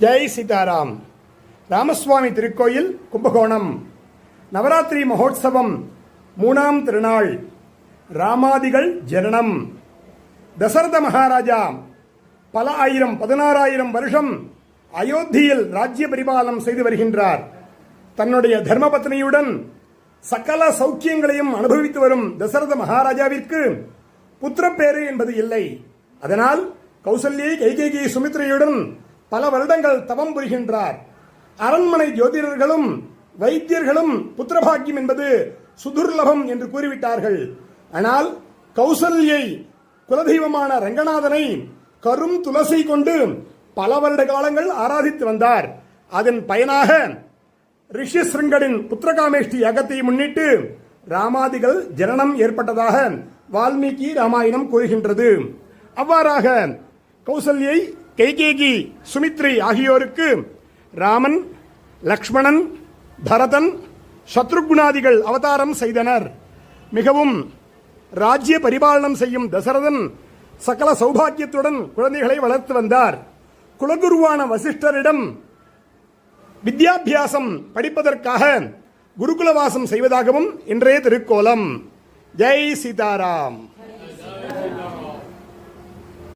ஜெய் சீதாராம். ராமசுவாமி திருக்கோயில், கும்பகோணம். நவராத்திரி மகோத்சவம் 3ஆம் திருநாள். ராமாதிகள் ஜனனம். தசரத மகாராஜா பல ஆயிரம் 16,000 வருஷம் அயோத்தியில் ராஜ்ய பரிபாலனம் செய்து வருகின்றார். தன்னுடைய தர்மபத்னியுடன் சகல சௌக்கியங்களையும் அனுபவித்து வரும் தசரத மகாராஜாவிற்கு புத்திரப்பேறு என்பது இல்லை. அதனால் கௌசல்யை, கைகேயி, சுமித்ரையுடன் பல வருடங்கள் தவம் புரிகின்றார். அரண்மனை ஜோதிடர்களும் வைத்தியர்களும் புத்திரபாக்கியம் என்பது சுதுர்லபம் என்று கூறிவிட்டார்கள். ஆனால் கௌசல்யை குலதெய்வமான ரங்கநாதனை கரும் துளசி கொண்டு பல வருட காலங்கள் ஆராதித்து வந்தார். அதன் பயனாக ரிஷி சிருங்கடின் புத்திரகாமேஷ்டி யாகத்தை முன்னிட்டு ராமாதிகள் ஜனனம் ஏற்பட்டதாக வால்மீகி ராமாயணம் கூறுகின்றது. அவ்வாறாக கௌசல்யை, கைகேயி, சுமித்ரை ஆகியோருக்கு ராமன், லக்ஷ்மணன், பரதன், சத்ருகுணாதிகள் அவதாரம் செய்தனர். மிகவும் ராஜ்ய பரிபாலனம் செய்யும் தசரதன் சகல சௌபாக்கியத்துடன் குழந்தைகளை வளர்த்து வந்தார். குலகுருவான வசிஷ்டரிடம் வித்யாபியாசம் படிப்பதற்காக குருகுலவாசம் செய்வதாகவும் இன்றைய திருக்கோலம். ஜெய் சீதாராம்.